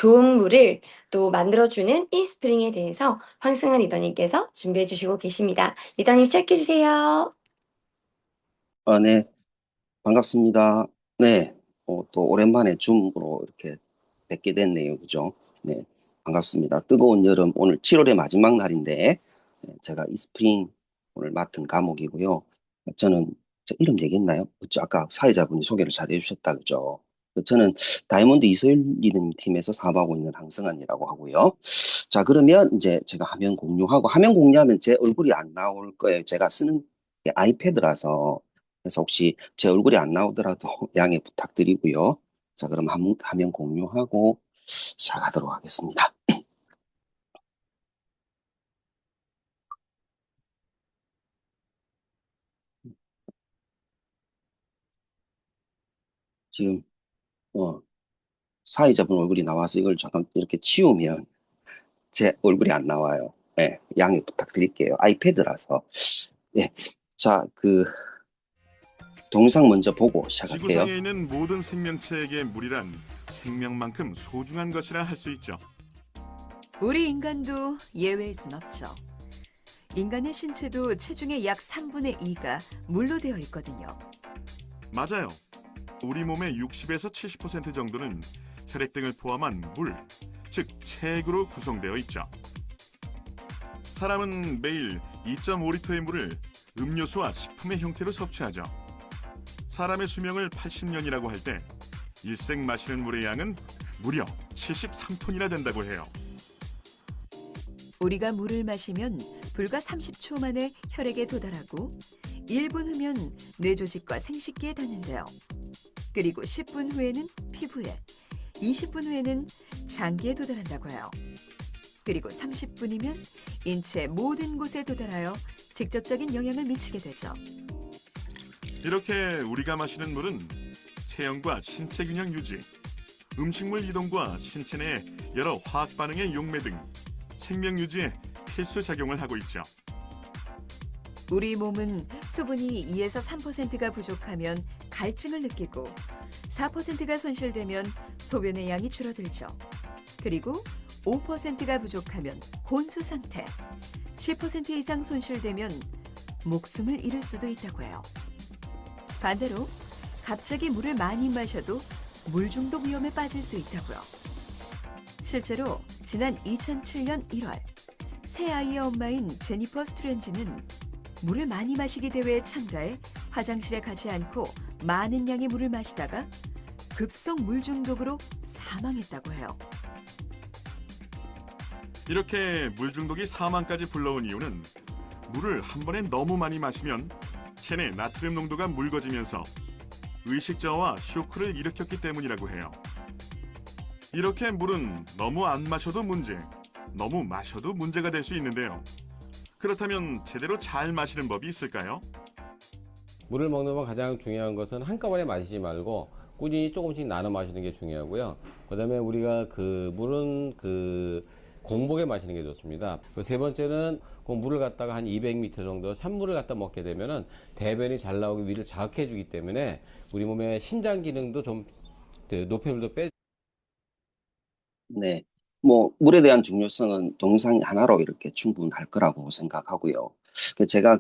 좋은 물을 또 만들어주는 이스프링에 대해서 황승환 리더님께서 준비해 주시고 계십니다. 리더님 시작해 주세요. 네, 반갑습니다. 네, 또 오랜만에 줌으로 이렇게 뵙게 됐네요. 그죠? 네, 반갑습니다. 뜨거운 여름, 오늘 7월의 마지막 날인데, 네, 제가 이스프링 오늘 맡은 과목이고요. 저는, 제 이름 얘기했나요? 그죠? 아까 사회자분이 소개를 잘 해주셨다. 그죠? 저는 다이몬드 이소율 리더님 팀에서 사업하고 있는 황승환이라고 하고요. 자, 그러면 이제 제가 화면 공유하고, 화면 공유하면 제 얼굴이 안 나올 거예요. 제가 쓰는 게 아이패드라서. 그래서 혹시 제 얼굴이 안 나오더라도 양해 부탁드리고요. 자, 그럼 화면 공유하고 시작하도록 하겠습니다. 지금, 어, 사회자분 얼굴이 나와서 이걸 잠깐 이렇게 치우면 제 얼굴이 안 나와요. 네, 양해 부탁드릴게요. 아이패드라서. 예. 자, 동영상 먼저 보고 시작할게요. 지구상에 있는 모든 생명체에게 물이란 생명만큼 소중한 것이라 할 수 있죠. 우리 인간도 예외일 순 없죠. 인간의 신체도 체중의 약 3분의 2가 물로 되어 있거든요. 맞아요. 우리 몸의 60에서 70% 정도는 혈액 등을 포함한 물, 즉 체액으로 구성되어 있죠. 사람은 매일 2.5리터의 물을 음료수와 식품의 형태로 섭취하죠. 사람의 수명을 80년이라고 할 때 일생 마시는 물의 양은 무려 73톤이나 된다고 해요. 우리가 물을 마시면 불과 30초 만에 혈액에 도달하고 1분 후면 뇌조직과 생식기에 닿는데요. 그리고 10분 후에는 피부에, 20분 후에는 장기에 도달한다고 해요. 그리고 30분이면 인체 모든 곳에 도달하여 직접적인 영향을 미치게 되죠. 이렇게 우리가 마시는 물은 체형과 신체 균형 유지, 음식물 이동과 신체 내 여러 화학 반응의 용매 등 생명 유지에 필수 작용을 하고 있죠. 우리 몸은 수분이 2에서 3%가 부족하면 갈증을 느끼고 4%가 손실되면 소변의 양이 줄어들죠. 그리고 5%가 부족하면 곤수 상태, 10% 이상 손실되면 목숨을 잃을 수도 있다고 해요. 반대로 갑자기 물을 많이 마셔도 물 중독 위험에 빠질 수 있다고요. 실제로 지난 2007년 1월 새 아이의 엄마인 제니퍼 스트렌지는 물을 많이 마시기 대회에 참가해 화장실에 가지 않고 많은 양의 물을 마시다가 급성 물 중독으로 사망했다고 해요. 이렇게 물 중독이 사망까지 불러온 이유는 물을 한 번에 너무 많이 마시면 체내 나트륨 농도가 묽어지면서 의식 저하와 쇼크를 일으켰기 때문이라고 해요. 이렇게 물은 너무 안 마셔도 문제, 너무 마셔도 문제가 될 수 있는데요. 그렇다면 제대로 잘 마시는 법이 있을까요? 물을 먹는 건 가장 중요한 것은 한꺼번에 마시지 말고 꾸준히 조금씩 나눠 마시는 게 중요하고요. 그다음에 우리가 물은 공복에 마시는 게 좋습니다. 세 번째는 그 물을 갖다가 한 200ml 정도 찬물을 갖다 먹게 되면은 대변이 잘 나오기 위를 자극해 주기 때문에 우리 몸의 신장 기능도 좀 노폐물도 빼. 네. 물에 대한 중요성은 동영상이 하나로 이렇게 충분할 거라고 생각하고요. 제가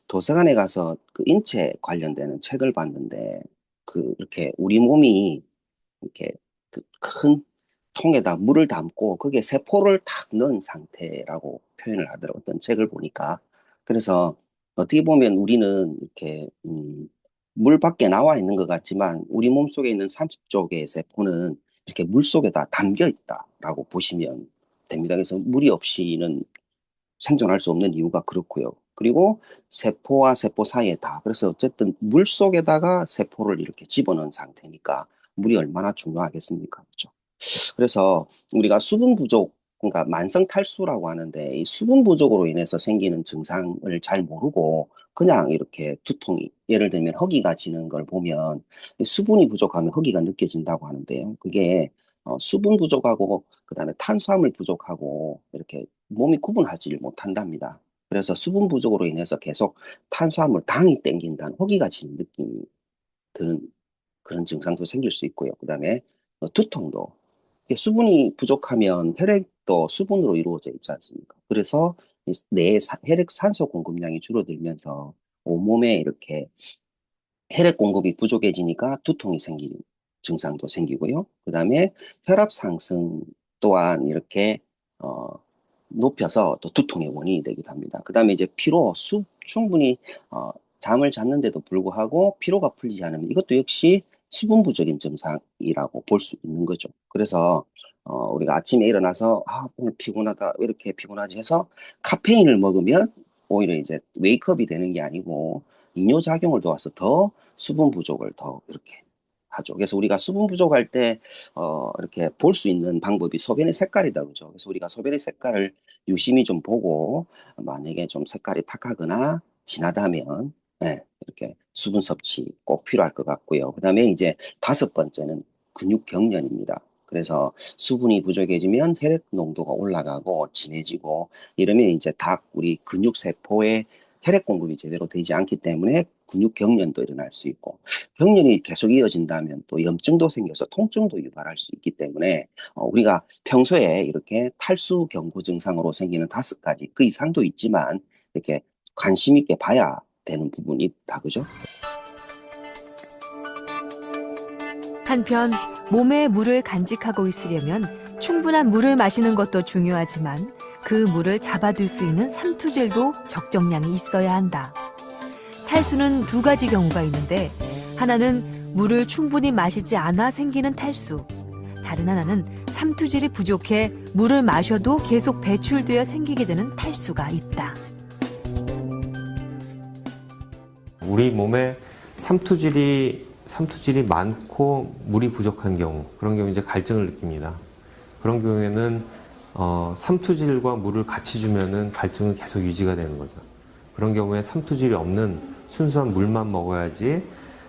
도서관에 가서 인체 관련되는 책을 봤는데, 이렇게 우리 몸이 이렇게 큰 통에다 물을 담고 거기에 세포를 탁 넣은 상태라고 표현을 하더라고요. 어떤 책을 보니까. 그래서 어떻게 보면 우리는 이렇게, 물 밖에 나와 있는 것 같지만 우리 몸 속에 있는 30조 개의 세포는 이렇게 물 속에다 담겨 있다라고 보시면 됩니다. 그래서 물이 없이는 생존할 수 없는 이유가 그렇고요. 그리고 세포와 세포 사이에 다. 그래서 어쨌든 물 속에다가 세포를 이렇게 집어넣은 상태니까 물이 얼마나 중요하겠습니까? 그렇죠? 그래서 우리가 수분 부족, 그러니까 만성 탈수라고 하는데 이 수분 부족으로 인해서 생기는 증상을 잘 모르고 그냥 이렇게 두통이, 예를 들면 허기가 지는 걸 보면 수분이 부족하면 허기가 느껴진다고 하는데요. 그게 수분 부족하고 그다음에 탄수화물 부족하고 이렇게 몸이 구분하지 못한답니다. 그래서 수분 부족으로 인해서 계속 탄수화물, 당이 땡긴다는 허기가 지는 느낌이 드는 그런 증상도 생길 수 있고요. 그다음에 두통도 수분이 부족하면 혈액도 수분으로 이루어져 있지 않습니까? 그래서 내 혈액 산소 공급량이 줄어들면서 온몸에 이렇게 혈액 공급이 부족해지니까 두통이 생기는 증상도 생기고요. 그다음에 혈압 상승 또한 이렇게 어, 높여서 또 두통의 원인이 되기도 합니다. 그다음에 이제 피로, 충분히 잠을 잤는데도 불구하고 피로가 풀리지 않으면 이것도 역시 수분 부족인 증상이라고 볼 수 있는 거죠. 그래서 우리가 아침에 일어나서 오늘 피곤하다, 왜 이렇게 피곤하지 해서 카페인을 먹으면 오히려 이제 웨이크업이 되는 게 아니고 이뇨작용을 도와서 더 수분 부족을 더 이렇게 하죠. 그래서 우리가 수분 부족할 때 이렇게 볼 수 있는 방법이 소변의 색깔이다, 그죠? 그래서 우리가 소변의 색깔을 유심히 좀 보고 만약에 좀 색깔이 탁하거나 진하다면 이렇게 수분 섭취 꼭 필요할 것 같고요. 그다음에 이제 5번째는 근육 경련입니다. 그래서 수분이 부족해지면 혈액 농도가 올라가고 진해지고 이러면 이제 우리 근육 세포에 혈액 공급이 제대로 되지 않기 때문에 근육 경련도 일어날 수 있고 경련이 계속 이어진다면 또 염증도 생겨서 통증도 유발할 수 있기 때문에 우리가 평소에 이렇게 탈수 경고 증상으로 생기는 5가지 그 이상도 있지만 이렇게 관심 있게 봐야 되는 부분이 있다, 그죠? 한편 몸에 물을 간직하고 있으려면 충분한 물을 마시는 것도 중요하지만 그 물을 잡아둘 수 있는 삼투젤도 적정량이 있어야 한다. 탈수는 2가지 경우가 있는데 하나는 물을 충분히 마시지 않아 생기는 탈수, 다른 하나는 삼투질이 부족해 물을 마셔도 계속 배출되어 생기게 되는 탈수가 있다. 우리 몸에 삼투질이 많고 물이 부족한 경우, 그런 경우 이제 갈증을 느낍니다. 그런 경우에는 삼투질과 물을 같이 주면은 갈증은 계속 유지가 되는 거죠. 그런 경우에 삼투질이 없는 순수한 물만 먹어야지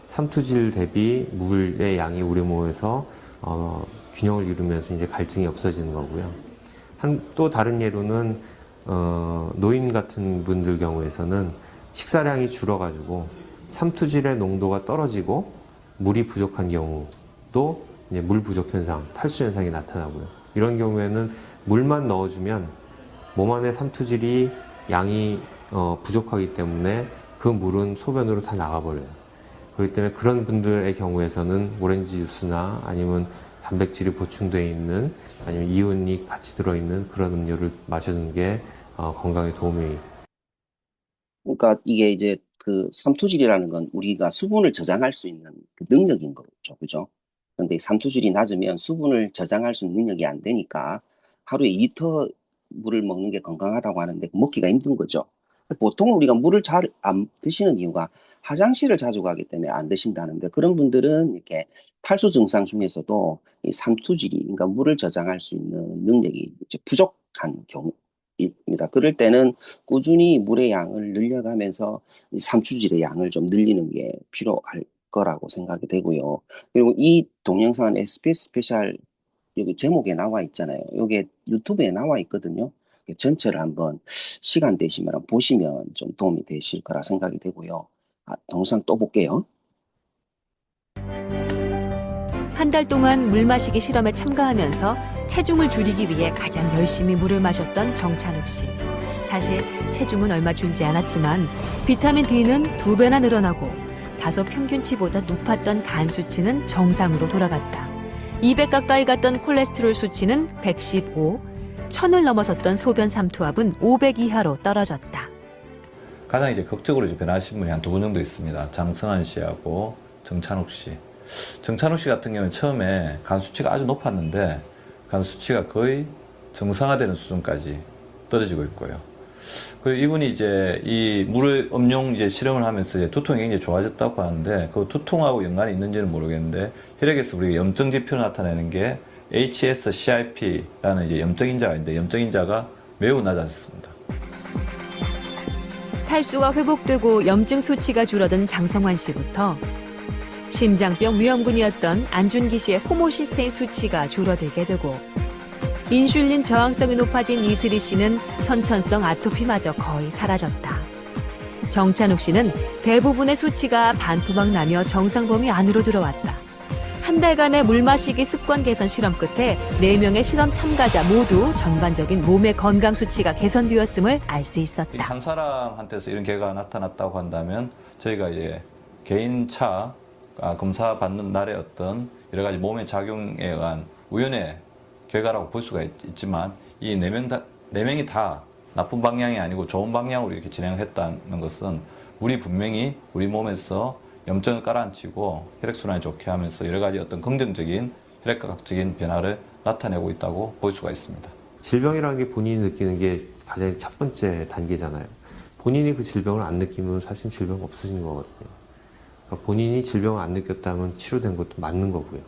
삼투질 대비 물의 양이 우리 몸에서 균형을 이루면서 이제 갈증이 없어지는 거고요. 또 다른 예로는 노인 같은 분들 경우에서는 식사량이 줄어가지고 삼투질의 농도가 떨어지고 물이 부족한 경우도 이제 물 부족 현상, 탈수 현상이 나타나고요. 이런 경우에는 물만 넣어주면 몸 안에 삼투질이 양이 부족하기 때문에 그 물은 소변으로 다 나가버려요. 그렇기 때문에 그런 분들의 경우에서는 오렌지 주스나 아니면 단백질이 보충되어 있는 아니면 이온이 같이 들어있는 그런 음료를 마시는 게 건강에 도움이. 그러니까 이게 이제 그 삼투질이라는 건 우리가 수분을 저장할 수 있는 그 능력인 거죠, 그죠? 근데 삼투질이 낮으면 수분을 저장할 수 있는 능력이 안 되니까 하루에 2리터 물을 먹는 게 건강하다고 하는데 먹기가 힘든 거죠. 보통 우리가 물을 잘 안 드시는 이유가 화장실을 자주 가기 때문에 안 드신다는데 그런 분들은 이렇게 탈수 증상 중에서도 이 삼투질이, 그러니까 물을 저장할 수 있는 능력이 이제 부족한 경우입니다. 그럴 때는 꾸준히 물의 양을 늘려가면서 이 삼투질의 양을 좀 늘리는 게 필요할 거라고 생각이 되고요. 그리고 이 동영상은 SBS 스페셜 여기 제목에 나와 있잖아요. 여기 유튜브에 나와 있거든요. 전체를 한번 시간 되시면 보시면 좀 도움이 되실 거라 생각이 되고요. 동영상 또 볼게요. 한 달 동안 물 마시기 실험에 참가하면서 체중을 줄이기 위해 가장 열심히 물을 마셨던 정찬욱 씨. 사실 체중은 얼마 줄지 않았지만 비타민 D는 2배나 늘어나고 다소 평균치보다 높았던 간 수치는 정상으로 돌아갔다. 200 가까이 갔던 콜레스테롤 수치는 115, 1000을 넘어섰던 소변 삼투압은 500 이하로 떨어졌다. 가장 이제 극적으로 변하신 분이 한 2분 정도 있습니다. 장성환 씨하고 정찬욱 씨. 정찬욱 씨 같은 경우는 처음에 간 수치가 아주 높았는데 간 수치가 거의 정상화되는 수준까지 떨어지고 있고요. 그리고 이분이 이제 이 물 음용 이제 실험을 하면서 이제 두통이 굉장히 좋아졌다고 하는데 그 두통하고 연관이 있는지는 모르겠는데 혈액에서 우리가 염증 지표를 나타내는 게 HS-CRP라는 이제 염증 인자가 있는데 염증 인자가 매우 낮았습니다. 탈수가 회복되고 염증 수치가 줄어든 장성환 씨부터 심장병 위험군이었던 안준기 씨의 호모시스테인 수치가 줄어들게 되고 인슐린 저항성이 높아진 이슬희 씨는 선천성 아토피마저 거의 사라졌다. 정찬욱 씨는 대부분의 수치가 반토막 나며 정상 범위 안으로 들어왔다. 한 달간의 물 마시기 습관 개선 실험 끝에 4명의 실험 참가자 모두 전반적인 몸의 건강 수치가 개선되었음을 알 수 있었다. 한 사람한테서 이런 결과가 나타났다고 한다면 저희가 이제 개인차 검사 받는 날의 어떤 여러 가지 몸의 작용에 의한 우연의 결과라고 볼 수가 있지만 이 네 명이 다 나쁜 방향이 아니고 좋은 방향으로 이렇게 진행했다는 것은 물이 분명히 우리 몸에서 염증을 깔아앉히고 혈액순환이 좋게 하면서 여러 가지 어떤 긍정적인 혈액학적인 변화를 나타내고 있다고 볼 수가 있습니다. 질병이라는 게 본인이 느끼는 게 가장 첫 번째 단계잖아요. 본인이 그 질병을 안 느끼면 사실 질병 없으신 거거든요. 그러니까 본인이 질병을 안 느꼈다면 치료된 것도 맞는 거고요.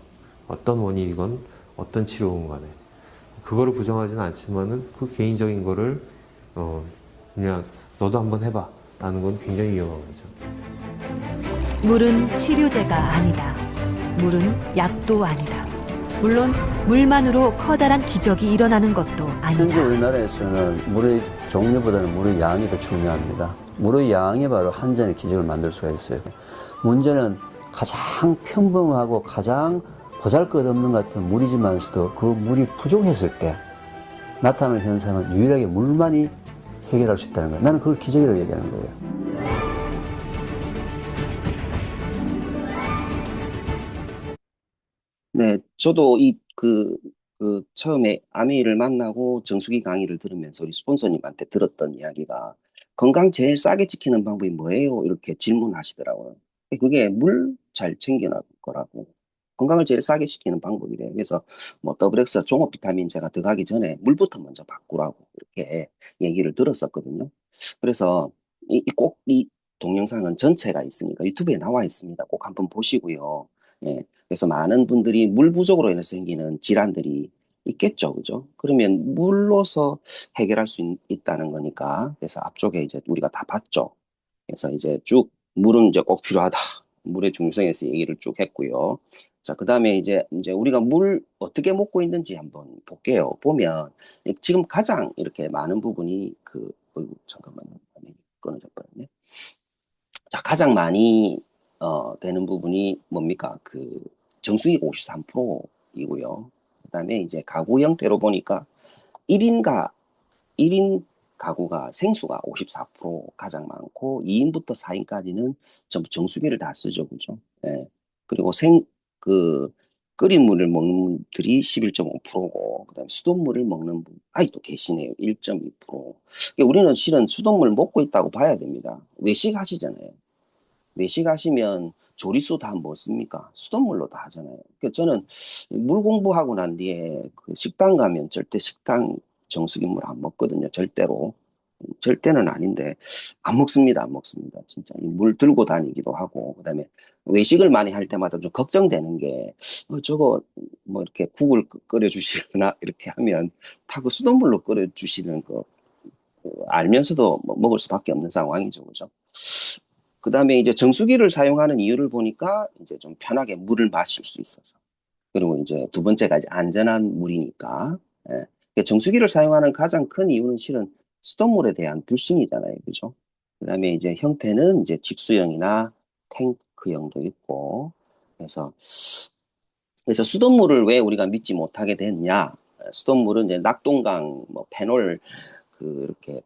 어떤 원인이건 어떤 치료건 간에. 그거를 부정하지는 않지만은 그 개인적인 거를 그냥 너도 한번 해봐 라는 건 굉장히 위험한 거죠. 물은 치료제가 아니다. 물은 약도 아니다. 물론 물만으로 커다란 기적이 일어나는 것도 현재 아니다. 우리나라에서는 물의 종류보다는 물의 양이 더 중요합니다. 물의 양이 바로 한 잔의 기적을 만들 수가 있어요. 문제는 가장 평범하고 가장 보잘것없는 것 같은 물이지만서도 그 물이 부족했을 때 나타나는 현상은 유일하게 물만이 해결할 수 있다는 거예요. 나는 그걸 기적이라고 얘기하는 거예요. 네, 저도 처음에 아미를 만나고 정수기 강의를 들으면서 우리 스폰서님한테 들었던 이야기가 건강 제일 싸게 지키는 방법이 뭐예요? 이렇게 질문하시더라고요. 그게 물 잘 챙기는 거라고. 건강을 제일 싸게 지키는 방법이래요. 그래서 뭐 더블엑스 종합 비타민제가 들어가기 전에 물부터 먼저 바꾸라고 이렇게 얘기를 들었었거든요. 그래서 꼭 이 동영상은 전체가 있으니까 유튜브에 나와 있습니다. 꼭 한번 보시고요. 예. 그래서 많은 분들이 물 부족으로 인해서 생기는 질환들이 있겠죠, 그죠? 그러면 물로서 해결할 수 있다는 거니까. 그래서 앞쪽에 이제 우리가 다 봤죠. 그래서 이제 쭉 물은 이제 꼭 필요하다. 물의 중요성에 대해서 얘기를 쭉 했고요. 자, 그 다음에 이제 우리가 물 어떻게 먹고 있는지 한번 볼게요. 보면 지금 가장 이렇게 많은 부분이 잠깐만요. 끊어져 버렸네. 자, 가장 많이 되는 부분이 뭡니까? 정수기가 53%이고요. 그다음에 이제 가구 형태로 보니까 1인 가구가 생수가 54% 가장 많고 2인부터 4인까지는 전부 정수기를 다 쓰죠. 그죠? 예. 그리고 끓인 물을 먹는 분들이 11.5%고 그다음에 수돗물을 먹는 분 아직도 계시네요. 1.2%. 우리는 실은 수돗물 먹고 있다고 봐야 됩니다. 외식하시잖아요. 외식하시면 조리수 다 뭐 씁니까? 수돗물로 다 하잖아요. 그러니까 저는 물 공부하고 난 뒤에 식당 가면 절대 식당 정수기 물 안 먹거든요. 절대로. 절대는 아닌데 안 먹습니다. 안 먹습니다. 진짜 물 들고 다니기도 하고 그다음에 외식을 많이 할 때마다 좀 걱정되는 게 저거 뭐 이렇게 국을 끓여 주시거나 이렇게 하면 다 그 수돗물로 끓여 주시는 거 알면서도 먹을 수밖에 없는 상황이죠. 그죠? 그 다음에 이제 정수기를 사용하는 이유를 보니까 이제 좀 편하게 물을 마실 수 있어서. 그리고 이제 두 번째가 이제 안전한 물이니까. 예. 그러니까 정수기를 사용하는 가장 큰 이유는 실은 수돗물에 대한 불신이잖아요. 그죠? 그 다음에 이제 형태는 이제 직수형이나 탱크형도 있고. 그래서 수돗물을 왜 우리가 믿지 못하게 됐냐? 수돗물은 이제 낙동강, 뭐 페놀, 이렇게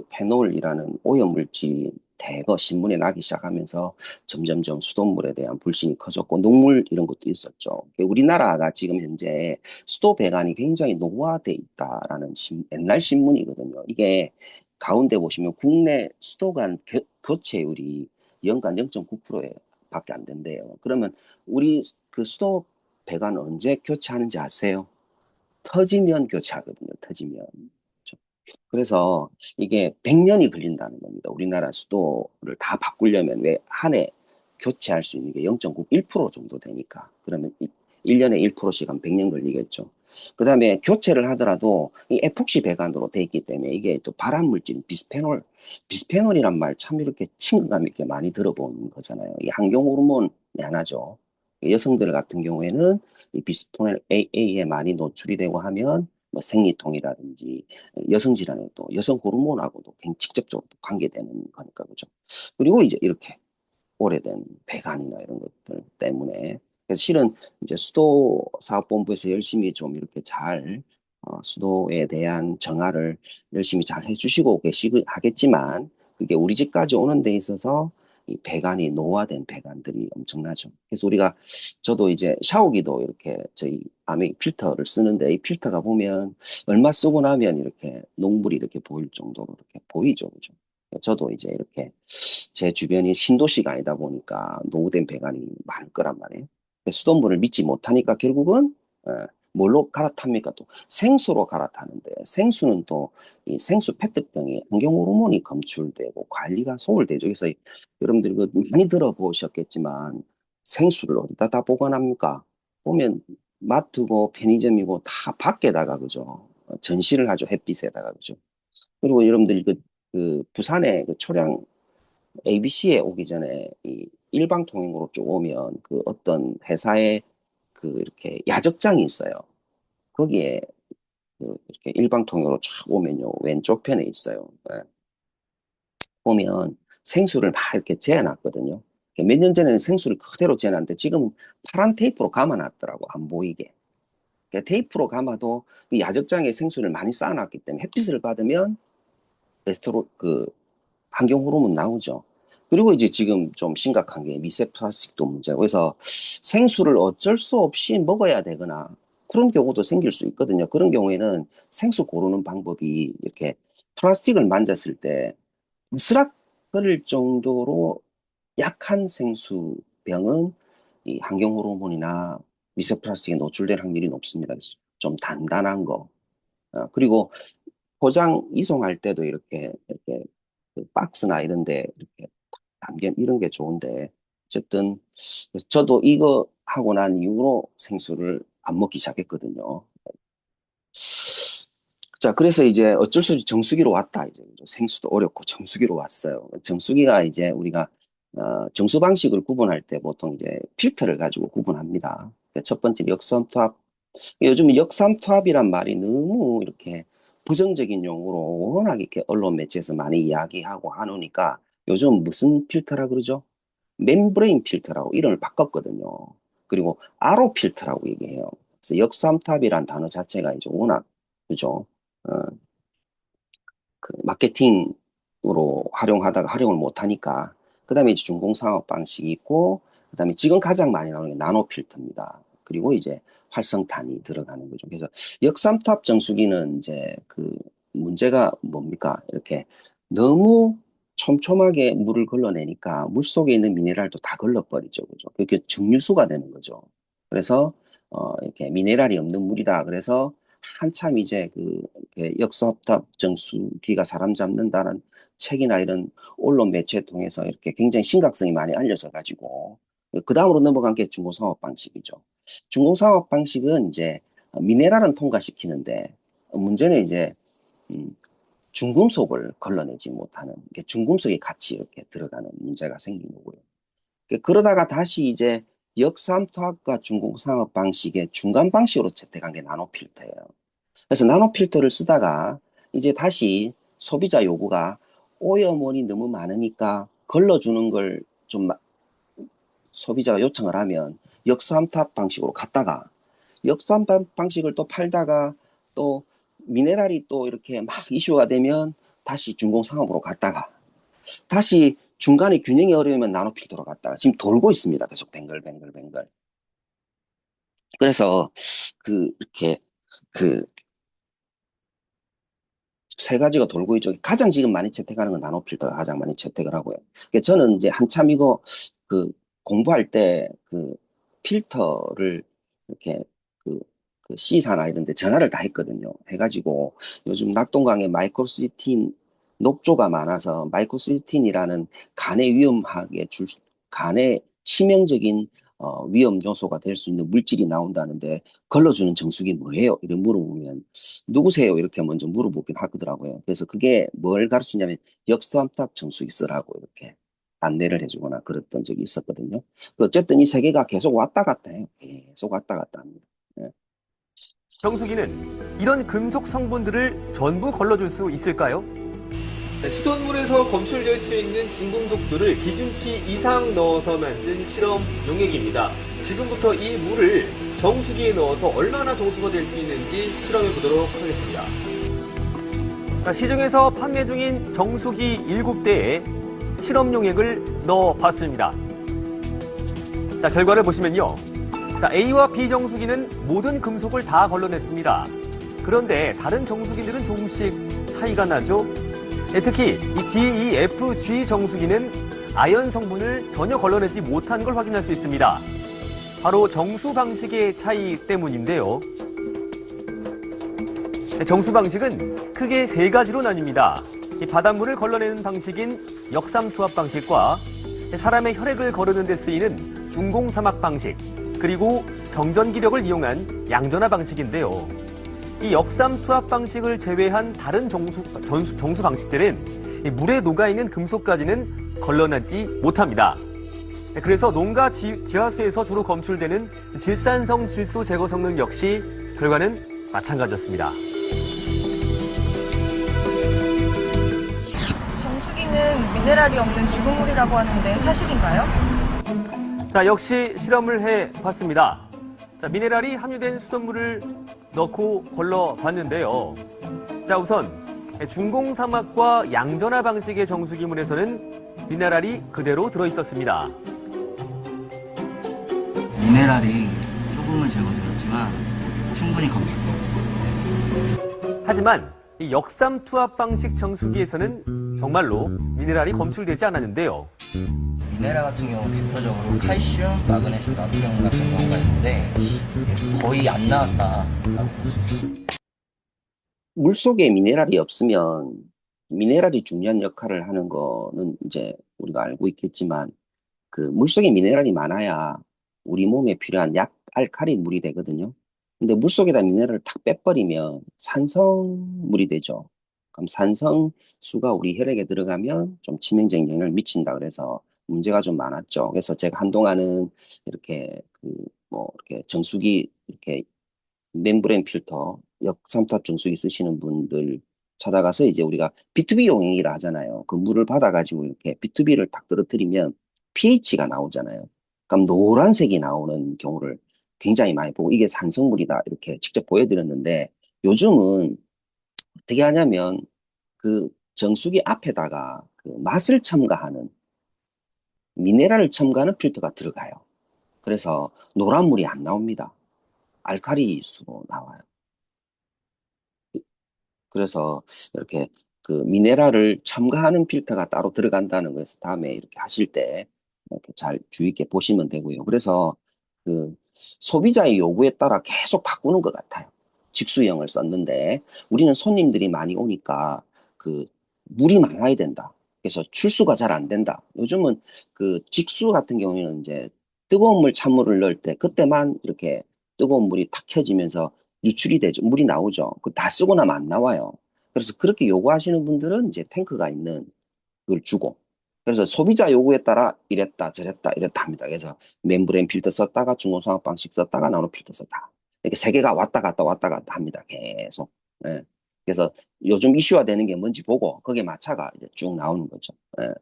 페놀이라는 오염물질이 대거 신문에 나기 시작하면서 점점점 수돗물에 대한 불신이 커졌고 녹물 이런 것도 있었죠. 우리나라가 지금 현재 수도 배관이 굉장히 노후화돼 있다라는 옛날 신문이거든요. 이게 가운데 보시면 국내 수도 간 교체율이 연간 0.9%에 밖에 안 된대요. 그러면 우리 그 수도 배관 언제 교체하는지 아세요? 터지면 교체하거든요. 터지면. 그래서 이게 100년이 걸린다는 겁니다. 우리나라 수도를 다 바꾸려면 왜 한 해 교체할 수 있는 게 0.91% 정도 되니까. 그러면 1년에 1%씩 한 100년 걸리겠죠. 그 다음에 교체를 하더라도 이 에폭시 배관으로 돼 있기 때문에 이게 또 발암물질 비스페놀이란 말 참 이렇게 친근감 있게 많이 들어본 거잖아요. 이 환경 호르몬이 하나죠. 여성들 같은 경우에는 이 비스페놀 A에 많이 노출이 되고 하면 뭐 생리통이라든지 여성 질환에도 여성 호르몬하고도 굉장히 직접적으로 관계되는 거니까 그죠. 그리고 이제 이렇게 오래된 배관이나 이런 것들 때문에 그래서 실은 이제 수도 사업본부에서 열심히 좀 이렇게 잘 수도에 대한 정화를 열심히 잘 해주시고 하겠지만 그게 우리 집까지 오는 데 있어서 이 배관이 노화된 배관들이 엄청나죠. 그래서 저도 이제 샤워기도 이렇게 저희 아메 필터를 쓰는데 이 필터가 보면 얼마 쓰고 나면 이렇게 녹물이 이렇게 보일 정도로 이렇게 보이죠. 그죠? 저도 이제 이렇게 제 주변이 신도시가 아니다 보니까 노후된 배관이 많을 거란 말이에요. 수돗물을 믿지 못하니까 결국은 뭘로 갈아탑니까? 또 생수로 갈아타는데 생수는 또 이 생수 페트병에 환경 호르몬이 검출되고 관리가 소홀되죠. 그래서 여러분들이 많이 들어보셨겠지만 생수를 어디다 다 보관합니까? 보면 마트고 편의점이고 다 밖에다가 그죠? 전시를 하죠. 햇빛에다가 그죠? 그리고 여러분들이 그 부산에 그 초량 ABC에 오기 전에 이 일방통행으로 쭉 오면 그 어떤 회사의 그 이렇게 야적장이 있어요. 거기에 그 이렇게 일방통행으로 쫙 오면요. 왼쪽 편에 있어요. 예. 보면 생수를 막 이렇게 재놨거든요. 몇 년 전에는 생수를 그대로 재놨는데 지금은 파란 테이프로 감아놨더라고. 안 보이게. 그러니까 테이프로 감아도 이 야적장에 생수를 많이 쌓아놨기 때문에 햇빛을 받으면 환경 호르몬 나오죠. 그리고 이제 지금 좀 심각한 게 미세 플라스틱도 문제고 그래서 생수를 어쩔 수 없이 먹어야 되거나 그런 경우도 생길 수 있거든요. 그런 경우에는 생수 고르는 방법이 이렇게 플라스틱을 만졌을 때 쓰락거릴 정도로 약한 생수병은 이 환경 호르몬이나 미세 플라스틱에 노출될 확률이 높습니다. 그래서 좀 단단한 거. 그리고 포장 이송할 때도 이렇게 그 박스나 이런 데 이렇게 담겨 이런 게 좋은데 어쨌든 그래서 저도 이거 하고 난 이후로 생수를 안 먹기 시작했거든요. 자, 그래서 이제 어쩔 수 없이 정수기로 왔다. 이제 생수도 어렵고 정수기로 왔어요. 정수기가 이제 우리가 정수 방식을 구분할 때 보통 이제 필터를 가지고 구분합니다. 첫 번째 역삼투압. 요즘 역삼투압이란 말이 너무 이렇게 부정적인 용어로 워낙 이렇게 언론 매체에서 많이 이야기하고 하노니까 요즘 무슨 필터라 그러죠? 멤브레인 필터라고 이름을 바꿨거든요. 그리고 RO 필터라고 얘기해요. 그래서 역삼투압이란 단어 자체가 이제 워낙 그죠? 그 마케팅으로 활용하다가 활용을 못하니까 그다음에 이제 준공상업 방식이 있고 그다음에 지금 가장 많이 나오는 게 나노 필터입니다. 그리고 이제 활성탄이 들어가는 거죠. 그래서 역삼투압 정수기는 이제 그 문제가 뭡니까? 이렇게 너무 촘촘하게 물을 걸러내니까 물 속에 있는 미네랄도 다 걸러버리죠. 그죠? 그게 증류수가 되는 거죠. 그래서 이렇게 미네랄이 없는 물이다. 그래서 한참 이제 이렇게 역삼투압 정수기가 사람 잡는다는 책이나 이런 언론 매체 통해서 이렇게 굉장히 심각성이 많이 알려져 가지고 그 다음으로 넘어간 게 중공상업 방식이죠. 중공상업 방식은 이제 미네랄은 통과시키는데 문제는 이제 중금속을 걸러내지 못하는 게 중금속이 같이 이렇게 들어가는 문제가 생긴 거고요. 그러다가 다시 이제 역삼투압과 중공상업 방식의 중간 방식으로 채택한 게 나노필터예요. 그래서 나노필터를 쓰다가 이제 다시 소비자 요구가 오염원이 너무 많으니까 걸러주는 걸 좀 소비자가 요청을 하면 역삼투압 방식으로 갔다가 역삼투압 방식을 또 팔다가 또 미네랄이 또 이렇게 막 이슈가 되면 다시 중공상업으로 갔다가 다시 중간에 균형이 어려우면 나노필터로 갔다가 지금 돌고 있습니다. 계속 뱅글뱅글뱅글. 그래서 이렇게 세 가지가 돌고 있죠. 가장 지금 많이 채택하는 건 나노필터가 가장 많이 채택을 하고요. 저는 이제 한참 이거 공부할 때 필터를 이렇게 C사나 이런 데 전화를 다 했거든요. 해가지고 요즘 낙동강에 마이크로시스틴 녹조가 많아서 마이크로시스틴이라는 간에 치명적인 위험 요소가 될 수 있는 물질이 나온다는데 걸러주는 정수기 뭐예요? 이렇게 물어보면 누구세요? 이렇게 먼저 물어보긴 하더라고요. 그래서 그게 뭘 가르치냐면 역삼투압 정수기 쓰라고 이렇게 안내를 해주거나 그랬던 적이 있었거든요. 어쨌든 이 세 개가 계속 왔다 갔다 해요. 계속 왔다 갔다 합니다. 네. 정수기는 이런 금속 성분들을 전부 걸러줄 수 있을까요? 수돗물에서 검출될 수 있는 중금속들을 기준치 이상 넣어서 만든 실험 용액입니다. 지금부터 이 물을 정수기에 넣어서 얼마나 정수가 될 수 있는지 실험해 보도록 하겠습니다. 자, 시중에서 판매 중인 정수기 7대에 실험 용액을 넣어 봤습니다. 자, 결과를 보시면요. 자, A와 B 정수기는 모든 금속을 다 걸러냈습니다. 그런데 다른 정수기들은 조금씩 차이가 나죠. 특히 이 D, E, F, G 정수기는 아연 성분을 전혀 걸러내지 못한 걸 확인할 수 있습니다. 바로 정수 방식의 차이 때문인데요. 정수 방식은 크게 3가지로 나뉩니다. 이 바닷물을 걸러내는 방식인 역삼투압 방식과 사람의 혈액을 거르는 데 쓰이는 중공사막 방식, 그리고 정전기력을 이용한 양전화 방식인데요. 이 역삼투압 방식을 제외한 다른 정수 방식들은 이 물에 녹아있는 금속까지는 걸러내지 못합니다. 그래서 농가 지하수에서 주로 검출되는 질산성 질소 제거 성능 역시 결과는 마찬가지였습니다. 정수기는 미네랄이 없는 죽은 물이라고 하는데 사실인가요? 자, 역시 실험을 해봤습니다. 자, 미네랄이 함유된 수돗물을 넣고 걸러봤는데요. 자, 우선 중공사막과 양전화 방식의 정수기물에서는 미네랄이 그대로 들어있었습니다. 미네랄이 조금은 제거되었지만 충분히 검출되었습니다. 하지만 이 역삼투압 방식 정수기에서는 정말로 미네랄이 검출되지 않았는데요. 미네랄 같은 경우 대표적으로 칼슘, 마그네슘, 나트륨 같은 경우가 있는데 거의 안 나왔다라고 볼 수 있습니다. 물속에 미네랄이 없으면 미네랄이 중요한 역할을 하는 거는 이제 우리가 알고 있겠지만 그 물속에 미네랄이 많아야 우리 몸에 필요한 약알칼리 물이 되거든요. 근데 물속에다 미네랄을 탁 빼버리면 산성물이 되죠. 그럼 산성수가 우리 혈액에 들어가면 좀 치명적인 영향을 미친다 그래서 문제가 좀 많았죠. 그래서 제가 한동안은 이렇게 이렇게 정수기 이렇게 멤브레인 필터 역삼투압 정수기 쓰시는 분들 찾아가서 이제 우리가 B2B 용액이라 하잖아요. 그 물을 받아가지고 이렇게 B2B를 딱 떨어뜨리면 pH가 나오잖아요. 그럼 노란색이 나오는 경우를 굉장히 많이 보고 이게 산성물이다 이렇게 직접 보여드렸는데 요즘은 어떻게 하냐면 그 정수기 앞에다가 그 맛을 첨가하는 미네랄을 첨가하는 필터가 들어가요. 그래서 노란 물이 안 나옵니다. 알칼리 수로 나와요. 그래서 이렇게 그 미네랄을 첨가하는 필터가 따로 들어간다는 것에서 다음에 이렇게 하실 때 이렇게 잘 주의 있게 보시면 되고요. 그래서 그 소비자의 요구에 따라 계속 바꾸는 것 같아요. 직수형을 썼는데 우리는 손님들이 많이 오니까 그 물이 많아야 된다. 그래서 출수가 잘 안 된다. 요즘은 그 직수 같은 경우에는 이제 뜨거운 물, 찬물을 넣을 때 그때만 이렇게 뜨거운 물이 탁 켜지면서 유출이 되죠. 물이 나오죠. 그 다 쓰고 나면 안 나와요. 그래서 그렇게 요구하시는 분들은 이제 탱크가 있는 그걸 주고 그래서 소비자 요구에 따라 이랬다 저랬다 이랬다 합니다. 그래서 멤브레인 필터 썼다가 중공상압 방식 썼다가 나노 필터 썼다. 이렇게 세 개가 왔다 갔다 합니다. 계속. 예. 그래서 요즘 이슈화 되는 게 뭔지 보고 거기에 맞춰가 이제 쭉 나오는 거죠. 예.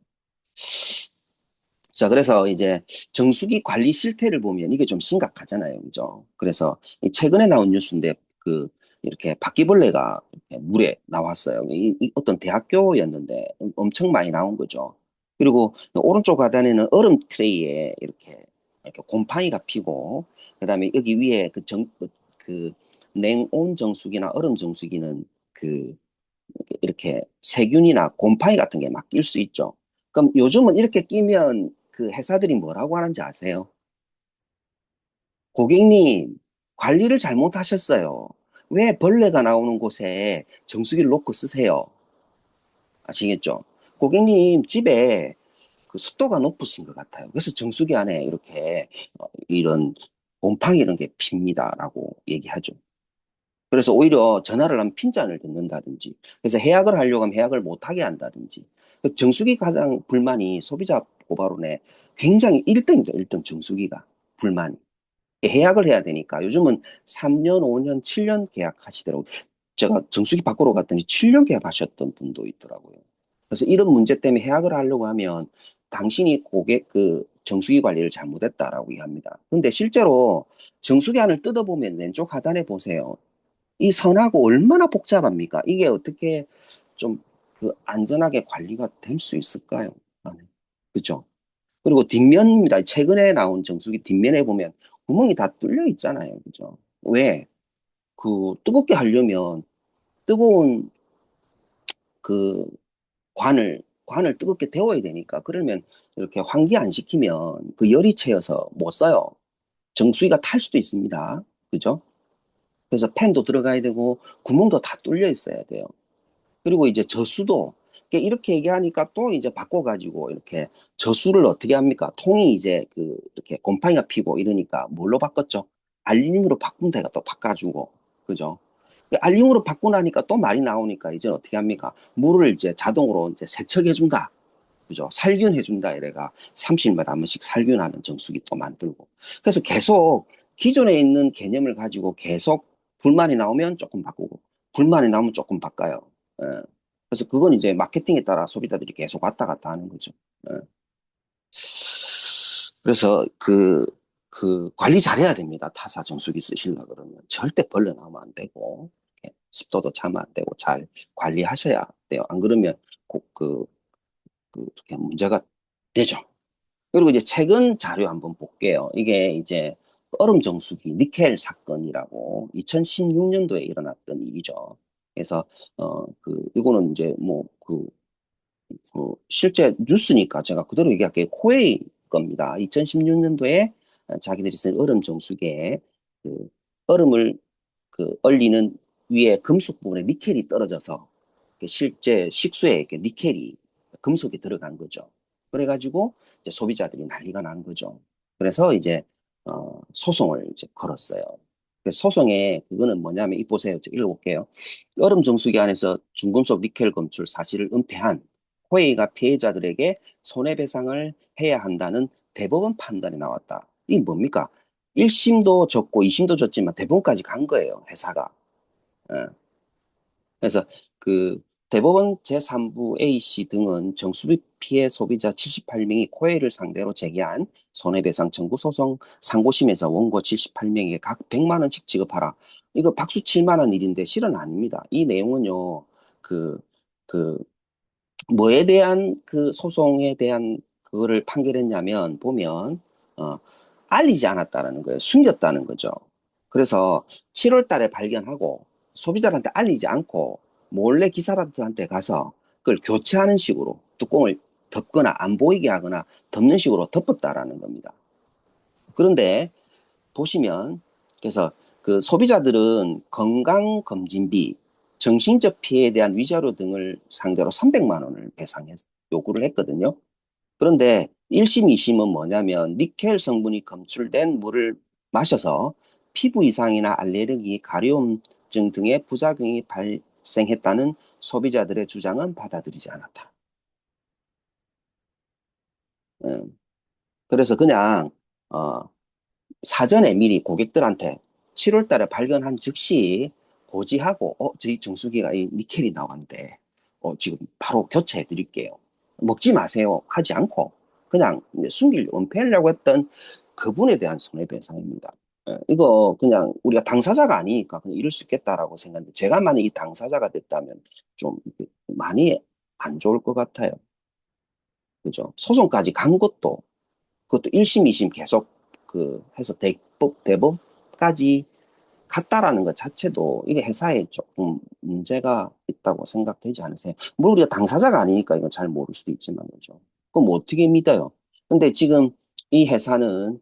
자, 그래서 이제 정수기 관리 실태를 보면 이게 좀 심각하잖아요. 그죠? 그래서 최근에 나온 뉴스인데 그 이렇게 바퀴벌레가 이렇게 물에 나왔어요. 이 어떤 대학교였는데 엄청 많이 나온 거죠. 그리고 오른쪽 하단에는 얼음 트레이에 이렇게 곰팡이가 피고 그다음에 여기 위에 그 냉온 정수기나 얼음 정수기는 그 이렇게 세균이나 곰팡이 같은 게 막 낄 수 있죠. 그럼 요즘은 이렇게 끼면 그 회사들이 뭐라고 하는지 아세요? 고객님, 관리를 잘못하셨어요. 왜 벌레가 나오는 곳에 정수기를 놓고 쓰세요? 아시겠죠? 고객님, 집에 그 습도가 높으신 것 같아요. 그래서 정수기 안에 이렇게 이런 곰팡이 이런 게 핍니다라고 얘기하죠. 그래서 오히려 전화를 하면 핀잔을 듣는다든지, 그래서 해약을 하려고 하면 해약을 못하게 한다든지, 정수기 가장 불만이 소비자 고발원에 굉장히 1등이죠. 1등 정수기가 불만이. 해약을 해야 되니까 요즘은 3년, 5년, 7년 계약하시더라고요. 제가 정수기 바꾸러 갔더니 7년 계약하셨던 분도 있더라고요. 그래서 이런 문제 때문에 해약을 하려고 하면 당신이 고객 정수기 관리를 잘못했다라고 얘기합니다. 근데 실제로 정수기 안을 뜯어보면 왼쪽 하단에 보세요. 이 선하고 얼마나 복잡합니까? 이게 어떻게 좀 안전하게 관리가 될 수 있을까요? 안에. 그죠? 그리고 뒷면입니다. 최근에 나온 정수기 뒷면에 보면 구멍이 다 뚫려 있잖아요. 그죠? 왜? 뜨겁게 하려면 뜨거운 그 관을 뜨겁게 데워야 되니까. 그러면 이렇게 환기 안 시키면 그 열이 채여서 못 써요. 정수기가 탈 수도 있습니다. 그죠? 그래서 팬도 들어가야 되고 구멍도 다 뚫려 있어야 돼요. 그리고 이제 저수도 이렇게 얘기하니까 또 이제 바꿔가지고 이렇게 저수를 어떻게 합니까? 통이 이제 이렇게 곰팡이가 피고 이러니까 뭘로 바꿨죠? 알루미늄으로 바꾼 데가 또 바꿔주고. 그죠? 알루미늄으로 바꾸고 나니까 또 말이 나오니까 이제 어떻게 합니까? 물을 이제 자동으로 이제 세척해준다. 그죠? 살균해준다. 이래가 30일마다 한 번씩 살균하는 정수기 또 만들고. 그래서 계속 기존에 있는 개념을 가지고 계속 불만이 나오면 조금 바꾸고, 불만이 나오면 조금 바꿔요. 예. 그래서 그건 이제 마케팅에 따라 소비자들이 계속 왔다 갔다 하는 거죠. 예. 그래서 관리 잘해야 됩니다. 타사 정수기 쓰시려 그러면. 절대 벌레 나오면 안 되고, 습도도 차면 안 되고, 잘 관리하셔야 돼요. 안 그러면 꼭 이렇게 문제가 되죠. 그리고 이제 최근 자료 한번 볼게요. 이게 이제 얼음 정수기 니켈 사건이라고 2016년도에 일어났던 일이죠. 그래서 이거는 이제 실제 뉴스니까 제가 그대로 얘기할게요. 코웨이 겁니다. 2016년도에 자기들이 쓴 얼음 정수기에 얼음을 얼리는 위에 금속 부분에 니켈이 떨어져서 실제 식수에 이렇게 니켈이 금속이 들어간 거죠. 그래가지고 이제 소비자들이 난리가 난 거죠. 그래서 이제 소송을 이제 걸었어요. 소송에 그거는 뭐냐면 이 보세요. 제가 읽어볼게요. 얼음 정수기 안에서 중금속 니켈 검출 사실을 은폐한 코웨이가 피해자들에게 손해배상을 해야 한다는 대법원 판단이 나왔다. 이게 뭡니까? 1심도 졌고 2심도 졌지만 대법원까지 간 거예요. 회사가. 예. 그래서 대법원 제3부 A씨 등은 정수기 피해 소비자 78명이 코웨이를 상대로 제기한 손해배상 청구 소송 상고심에서 원고 78명에게 각 100만 원씩 지급하라. 이거 박수 칠 만한 일인데 실은 아닙니다. 이 내용은요. 뭐에 대한 소송에 대한 그거를 판결했냐면 보면 알리지 않았다라는 거예요. 숨겼다는 거죠. 그래서 7월 달에 발견하고 소비자한테 알리지 않고 몰래 기사들한테 가서 그걸 교체하는 식으로 뚜껑을 덮거나 안 보이게 하거나 덮는 식으로 덮었다라는 겁니다. 그런데 보시면 그래서 소비자들은 건강검진비, 정신적 피해에 대한 위자료 등을 상대로 300만 원을 요구를 했거든요. 그런데 1심, 2심은 뭐냐면 니켈 성분이 검출된 물을 마셔서 피부 이상이나 알레르기, 가려움증 등의 부작용이 발생했다는 소비자들의 주장은 받아들이지 않았다. 그래서 그냥 사전에 미리 고객들한테 7월 달에 발견한 즉시 고지하고 저희 정수기가 이 니켈이 나왔는데 지금 바로 교체해 드릴게요. 먹지 마세요 하지 않고 그냥 숨기려고 은폐하려고 했던 그분에 대한 손해배상입니다. 이거 그냥 우리가 당사자가 아니니까 그냥 이럴 수 있겠다라고 생각하는데 제가 만약 이 당사자가 됐다면 좀 많이 안 좋을 것 같아요. 그죠? 소송까지 간 그것도 1심, 2심 계속 해서 대법까지 갔다라는 것 자체도 이게 회사에 조금 문제가 있다고 생각되지 않으세요? 물론 우리가 당사자가 아니니까 이건 잘 모를 수도 있지만, 그죠? 그럼 뭐 어떻게 믿어요? 근데 지금 이 회사는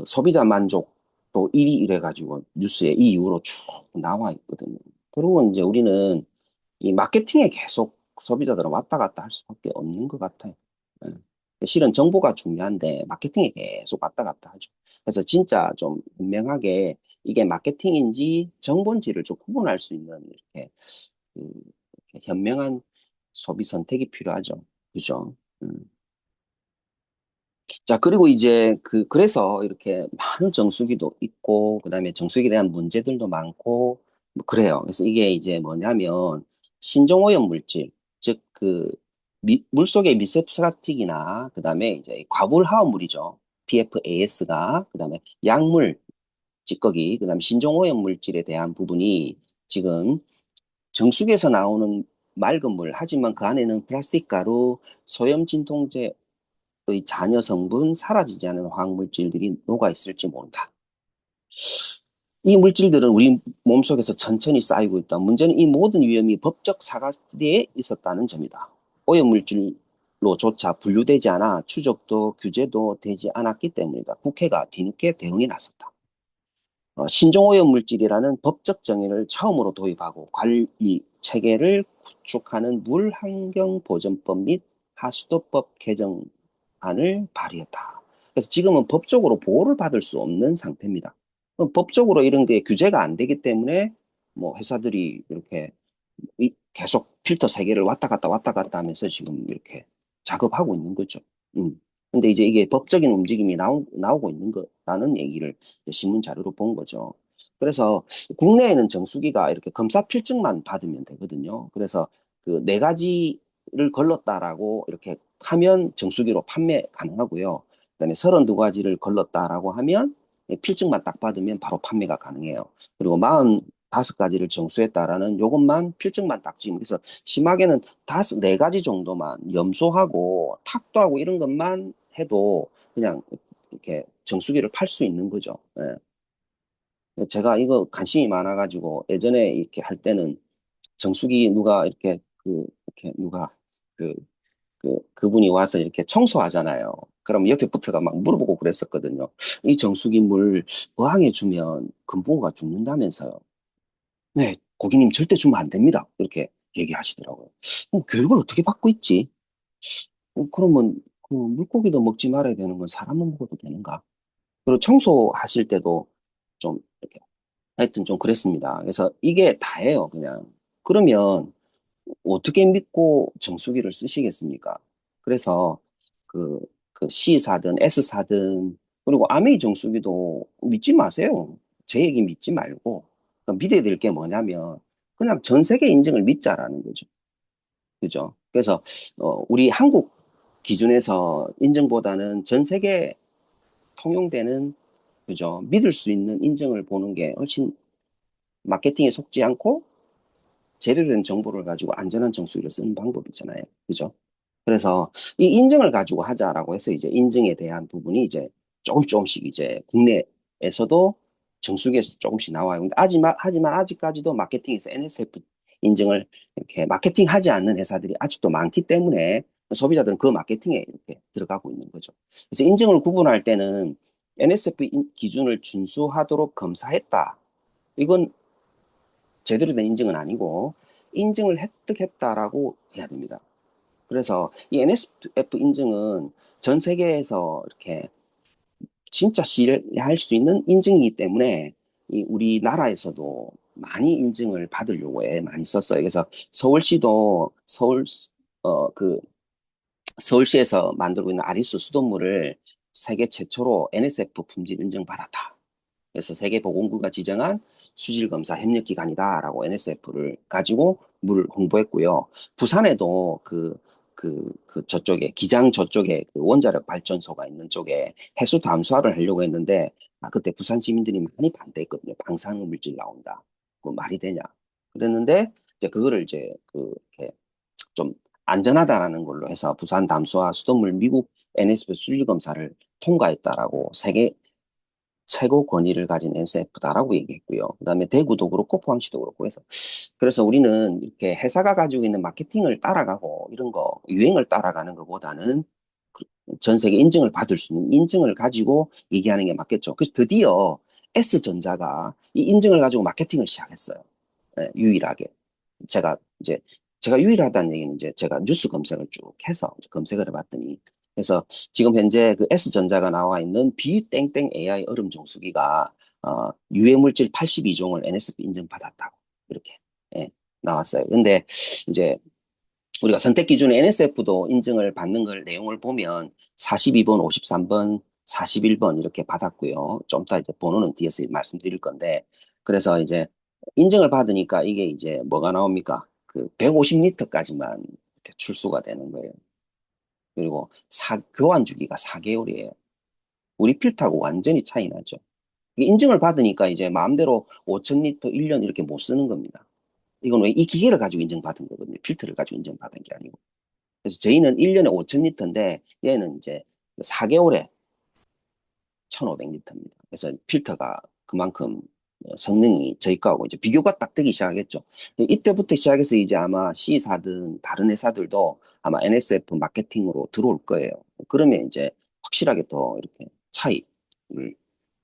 소비자 만족도 1위 이래가지고 뉴스에 이 이후로 쭉 나와 있거든요. 그리고 이제 우리는 이 마케팅에 계속 소비자들은 왔다 갔다 할 수밖에 없는 것 같아요. 예. 실은 정보가 중요한데 마케팅에 계속 왔다 갔다 하죠. 그래서 진짜 좀 분명하게 이게 마케팅인지 정보인지를 좀 구분할 수 있는 이렇게 현명한 소비 선택이 필요하죠. 그죠? 자, 그리고 이제 그래서 이렇게 많은 정수기도 있고, 그 다음에 정수기에 대한 문제들도 많고, 뭐 그래요. 그래서 이게 이제 뭐냐면, 신종오염 물질, 즉, 물속의 미세플라스틱이나 그다음에 이제 과물 화합물이죠. PFAS가 그다음에 약물, 찌꺼기, 그다음에 신종오염 물질에 대한 부분이 지금 정수기에서 나오는 맑은 물, 하지만 그 안에는 플라스틱 가루, 소염 진통제의 잔여 성분, 사라지지 않은 화학 물질들이 녹아 있을지 모른다. 이 물질들은 우리 몸속에서 천천히 쌓이고 있다. 문제는 이 모든 위험이 법적 사각지대에 있었다는 점이다. 오염물질로조차 분류되지 않아 추적도 규제도 되지 않았기 때문이다. 국회가 뒤늦게 대응에 나섰다. 신종오염물질이라는 법적 정의를 처음으로 도입하고 관리 체계를 구축하는 물환경보전법 및 하수도법 개정안을 발의했다. 그래서 지금은 법적으로 보호를 받을 수 없는 상태입니다. 법적으로 이런 게 규제가 안 되기 때문에 뭐 회사들이 이렇게 계속 필터 세 개를 왔다 갔다 하면서 지금 이렇게 작업하고 있는 거죠. 근데 이제 이게 법적인 움직임이 나오고 있는 거라는 얘기를 신문 자료로 본 거죠. 그래서 국내에는 정수기가 이렇게 검사 필증만 받으면 되거든요. 그래서 그 네 가지를 걸렀다라고 이렇게 하면 정수기로 판매 가능하고요. 그다음에 32가지를 걸렀다라고 하면 필증만 딱 받으면 바로 판매가 가능해요. 그리고 45가지를 정수했다라는 요것만 필증만 딱 지금 그래서 심하게는 네 가지 정도만 염소하고 탁도 하고 이런 것만 해도 그냥 이렇게 정수기를 팔 수 있는 거죠. 예. 제가 이거 관심이 많아가지고 예전에 이렇게 할 때는 정수기 누가 이렇게 이렇게 누가 그, 그분이 와서 이렇게 청소하잖아요. 그럼 옆에 붙어가 막 물어보고 그랬었거든요. 이 정수기 물 어항에 주면 금붕어가 죽는다면서요. 네, 고객님 절대 주면 안 됩니다. 이렇게 얘기하시더라고요. 교육을 어떻게 받고 있지? 그러면 그 물고기도 먹지 말아야 되는 건 사람은 먹어도 되는가? 그리고 청소하실 때도 좀 이렇게 하여튼 좀 그랬습니다. 그래서 이게 다예요, 그냥. 그러면 어떻게 믿고 정수기를 쓰시겠습니까? 그래서 그, 그 C사든 S사든 그리고 아메이 정수기도 믿지 마세요. 제 얘기 믿지 말고 믿어야 될 게 뭐냐면 그냥 전 세계 인증을 믿자라는 거죠. 그죠? 그래서 우리 한국 기준에서 인증보다는 전 세계 통용되는 그죠? 믿을 수 있는 인증을 보는 게 훨씬 마케팅에 속지 않고 제대로 된 정보를 가지고 안전한 정수기를 쓰는 방법이잖아요. 그죠? 그래서 이 인증을 가지고 하자라고 해서 이제 인증에 대한 부분이 이제 조금씩 이제 국내에서도 정수기에서 조금씩 나와요. 근데 하지만 아직까지도 마케팅에서 NSF 인증을 이렇게 마케팅하지 않는 회사들이 아직도 많기 때문에 소비자들은 그 마케팅에 이렇게 들어가고 있는 거죠. 그래서 인증을 구분할 때는 NSF 기준을 준수하도록 검사했다. 이건 제대로 된 인증은 아니고 인증을 획득했다라고 해야 됩니다. 그래서 이 NSF 인증은 전 세계에서 이렇게 진짜 신뢰할 수 있는 인증이기 때문에 이 우리나라에서도 많이 인증을 받으려고 많이 썼어요. 그래서 서울시도 서울시에서 만들고 있는 아리수 수돗물을 세계 최초로 NSF 품질 인증 받았다. 그래서 세계보건구가 지정한 수질검사 협력기관이다라고 NSF를 가지고 물을 홍보했고요. 부산에도 저쪽에, 기장 저쪽에 그 원자력 발전소가 있는 쪽에 해수 담수화를 하려고 했는데, 그때 부산 시민들이 많이 반대했거든요. 방사능 물질 나온다. 그 말이 되냐. 그랬는데, 이제 그거를 이제 이렇게 좀 안전하다라는 걸로 해서 부산 담수화 수돗물 미국 NSF 수질검사를 통과했다라고 세계 최고 권위를 가진 NSF다라고 얘기했고요. 그다음에 대구도 그렇고 포항시도 그렇고 해서 그래서 우리는 이렇게 회사가 가지고 있는 마케팅을 따라가고 이런 거 유행을 따라가는 것보다는 전 세계 인증을 받을 수 있는 인증을 가지고 얘기하는 게 맞겠죠. 그래서 드디어 S전자가 이 인증을 가지고 마케팅을 시작했어요. 네, 유일하게. 제가 유일하다는 얘기는 이제 제가 뉴스 검색을 쭉 해서 검색을 해봤더니 그래서 지금 현재 그 S전자가 나와 있는 비땡땡 AI 얼음 정수기가 유해물질 82종을 NSF 인증받았다고 이렇게 나왔어요. 근데 이제 우리가 선택 기준에 NSF도 인증을 받는 걸 내용을 보면 42번, 53번, 41번 이렇게 받았고요. 좀 이따 이제 번호는 뒤에서 말씀드릴 건데 그래서 이제 인증을 받으니까 이게 이제 뭐가 나옵니까? 그 150리터까지만 출소가 되는 거예요. 그리고 교환 주기가 4개월이에요. 우리 필터하고 완전히 차이 나죠. 인증을 받으니까 이제 마음대로 5,000리터 1년 이렇게 못 쓰는 겁니다. 이건 왜 이 기계를 가지고 인증받은 거거든요. 필터를 가지고 인증받은 게 아니고. 그래서 저희는 1년에 5,000리터인데 얘는 이제 4개월에 1,500리터입니다. 그래서 필터가 그만큼 성능이 저희 거하고 이제 비교가 딱 되기 시작하겠죠. 이때부터 시작해서 이제 아마 C사든 다른 회사들도 아마 NSF 마케팅으로 들어올 거예요. 그러면 이제 확실하게 더 이렇게 차이를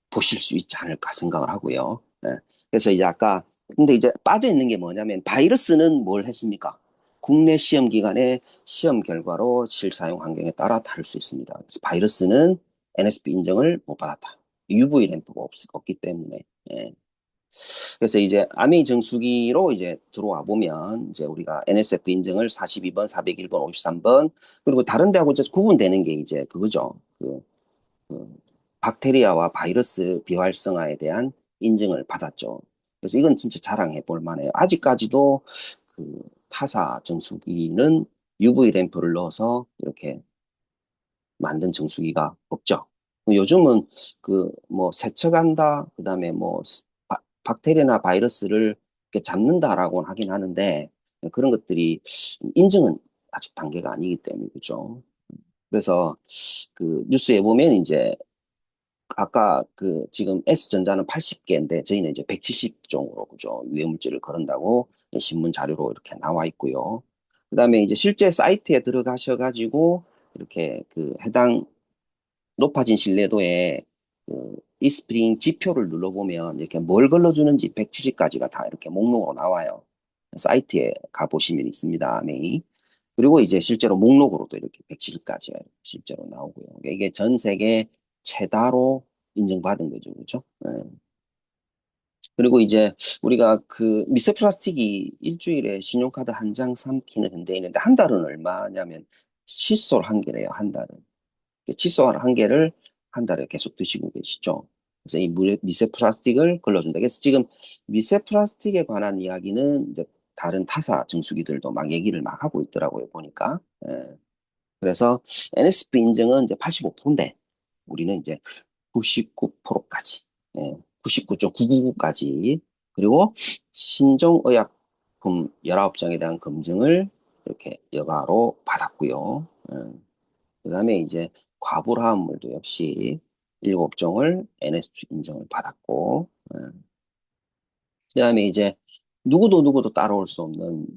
보실 수 있지 않을까 생각을 하고요. 네. 그래서 이제 아까 근데 이제 빠져 있는 게 뭐냐면 바이러스는 뭘 했습니까? 국내 시험 기관의 시험 결과로 실사용 환경에 따라 다를 수 있습니다. 그래서 바이러스는 NSP 인정을 못 받았다. UV 램프가 없기 때문에. 예. 그래서 이제 아메이 정수기로 이제 들어와 보면 이제 우리가 NSF 인증을 42번, 401번, 53번 그리고 다른 데하고 이제 구분되는 게 이제 그거죠. 그 박테리아와 바이러스 비활성화에 대한 인증을 받았죠. 그래서 이건 진짜 자랑해 볼 만해요. 아직까지도 그 타사 정수기는 UV 램프를 넣어서 이렇게 만든 정수기가 없죠. 요즘은 그 뭐 세척한다, 그다음에 뭐 박테리아나 바이러스를 이렇게 잡는다라고 하긴 하는데 그런 것들이 인증은 아직 단계가 아니기 때문에 그죠. 그래서 그 뉴스에 보면 이제 아까 그 지금 S전자는 80개인데 저희는 이제 170종으로 그죠 유해물질을 거른다고 신문 자료로 이렇게 나와 있고요. 그다음에 이제 실제 사이트에 들어가셔가지고 이렇게 그 해당 높아진 신뢰도에 그 이스프링 지표를 눌러보면 이렇게 뭘 걸러주는지 170가지가 다 이렇게 목록으로 나와요. 사이트에 가보시면 있습니다. 메이. 그리고 이제 실제로 목록으로도 이렇게 170가지가 실제로 나오고요. 그러니까 이게 전 세계 최다로 인정받은 거죠. 그죠? 네. 그리고 이제 우리가 그 미세 플라스틱이 일주일에 신용카드 한 장 삼키는 현대에 있는데 한 달은 얼마냐면 칫솔 한 개래요. 한 달은. 칫솔 한 개를 한 달에 계속 드시고 계시죠. 그래서 이 미세 플라스틱을 걸러준다. 그래서 지금 미세 플라스틱에 관한 이야기는 이제 다른 타사 정수기들도 막 얘기를 막 하고 있더라고요. 보니까. 예. 그래서 NSP 인증은 이제 85%인데 우리는 이제 99%까지, 예, 99.999까지 그리고 신종의약품 19장에 대한 검증을 이렇게 여가로 받았고요. 그다음에 이제 과불화합물도 역시 7종을 NSP 인정을 받았고, 그다음에 이제 누구도 따라올 수 없는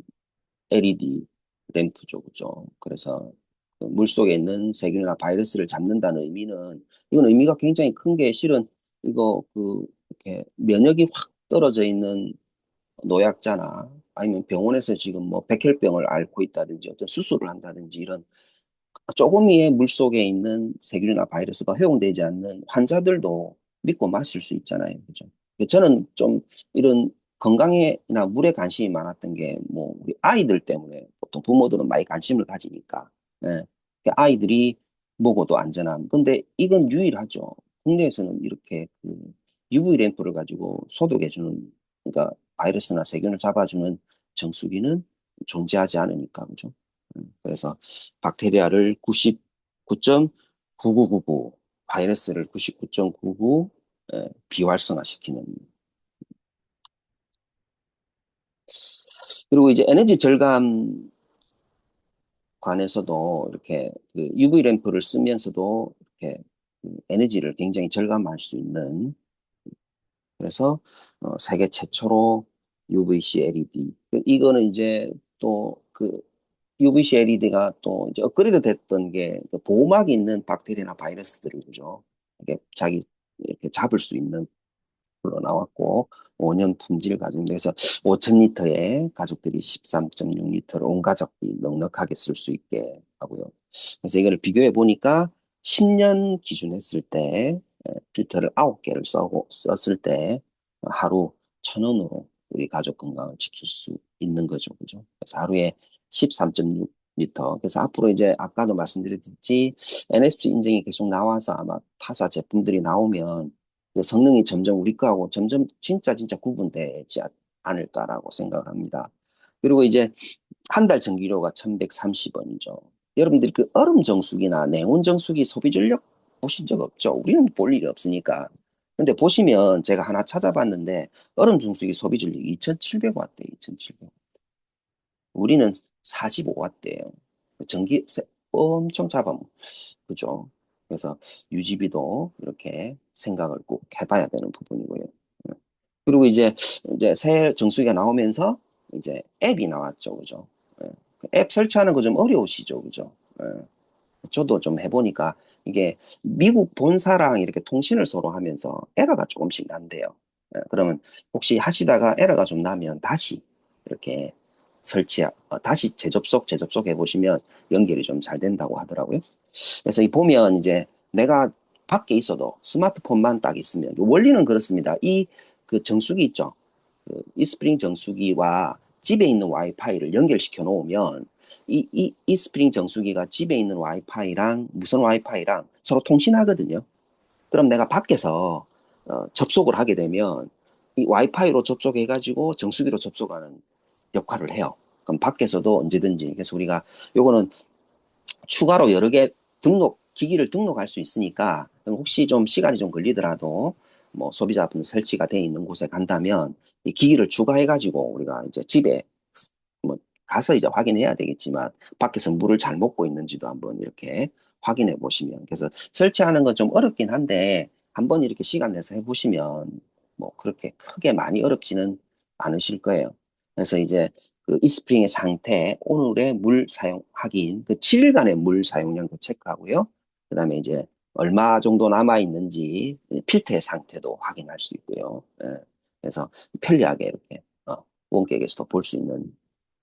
LED 램프죠, 그죠? 그래서 그 물속에 있는 세균이나 바이러스를 잡는다는 의미는 이건 의미가 굉장히 큰 게 실은 이거 그 이렇게 면역이 확 떨어져 있는 노약자나 아니면 병원에서 지금 뭐 백혈병을 앓고 있다든지 어떤 수술을 한다든지 이런 조금의 물속에 있는 세균이나 바이러스가 허용되지 않는 환자들도 믿고 마실 수 있잖아요. 그죠? 저는 좀 이런 건강에나 물에 관심이 많았던 게 뭐 우리 아이들 때문에 보통 부모들은 많이 관심을 가지니까 예. 아이들이 먹어도 안전함. 근데 이건 유일하죠. 국내에서는 이렇게 그 UV 램프를 가지고 소독해주는 그러니까 바이러스나 세균을 잡아주는 정수기는 존재하지 않으니까 그죠? 그래서 박테리아를 99.9999, 바이러스를 99.99 비활성화시키는. 그리고 이제 에너지 절감 관에서도 이렇게 그 UV 램프를 쓰면서도 이렇게 그 에너지를 굉장히 절감할 수 있는 그래서 세계 최초로 UVC LED 이거는 이제 또 그 UVC LED가 또 이제 업그레이드 됐던 게그 보호막이 있는 박테리아나 바이러스들을 그죠 이게 자기 이렇게 잡을 수 있는 걸로 나왔고 5년 품질 과정에서 5,000리터에 가족들이 13.6리터를 온 가족이 넉넉하게 쓸 수 있게 하고요. 그래서 이거를 비교해 보니까 10년 기준 했을 때 필터를 9개를 썼을 때 하루 1,000원으로 우리 가족 건강을 지킬 수 있는 거죠. 그죠? 그래서 하루에 13.6리터. 그래서 앞으로 이제 아까도 말씀드렸듯이 NSP 인증이 계속 나와서 아마 타사 제품들이 나오면 그 성능이 점점 우리 거하고 점점 진짜 구분되지 않을까라고 생각을 합니다. 그리고 이제 한 달 전기료가 1130원이죠. 여러분들이 그 얼음 정수기나 냉온 정수기 소비 전력 보신 적 없죠? 우리는 볼 일이 없으니까. 근데 보시면 제가 하나 찾아봤는데 얼음 정수기 소비 전력이 2700W대, 2700W. 우리는 45W대예요. 전기 엄청 잡아, 그죠? 그래서 유지비도 이렇게 생각을 꼭 해봐야 되는 부분이고요. 예. 그리고 이제 새 정수기가 나오면서 이제 앱이 나왔죠, 그죠? 예. 그앱 설치하는 거 좀 어려우시죠, 그죠? 예. 저도 좀 해보니까 이게 미국 본사랑 이렇게 통신을 서로 하면서 에러가 조금씩 난대요. 예. 그러면 혹시 하시다가 에러가 좀 나면 다시 이렇게 다시 재접속 해보시면 연결이 좀 잘 된다고 하더라고요. 그래서 이 보면 이제 내가 밖에 있어도 스마트폰만 딱 있으면 원리는 그렇습니다. 이 그 정수기 있죠. 그 이스프링 정수기와 집에 있는 와이파이를 연결시켜 놓으면 이 스프링 정수기가 집에 있는 와이파이랑 무선 와이파이랑 서로 통신하거든요. 그럼 내가 밖에서 접속을 하게 되면 이 와이파이로 접속해가지고 정수기로 접속하는 역할을 해요. 그럼 밖에서도 언제든지. 그래서 우리가 요거는 추가로 여러 개 기기를 등록할 수 있으니까 혹시 좀 시간이 좀 걸리더라도 뭐 소비자분 설치가 돼 있는 곳에 간다면 이 기기를 추가해가지고 우리가 이제 집에 뭐 가서 이제 확인해야 되겠지만 밖에서 물을 잘 먹고 있는지도 한번 이렇게 확인해 보시면 그래서 설치하는 건 좀 어렵긴 한데 한번 이렇게 시간 내서 해보시면 뭐 그렇게 크게 많이 어렵지는 않으실 거예요. 그래서 이제 그 이스프링의 상태, 오늘의 물 사용 확인, 그 7일간의 물 사용량 체크하고요. 그 다음에 이제 얼마 정도 남아 있는지 필터의 상태도 확인할 수 있고요. 예. 그래서 편리하게 이렇게 원격에서도 볼 수 있는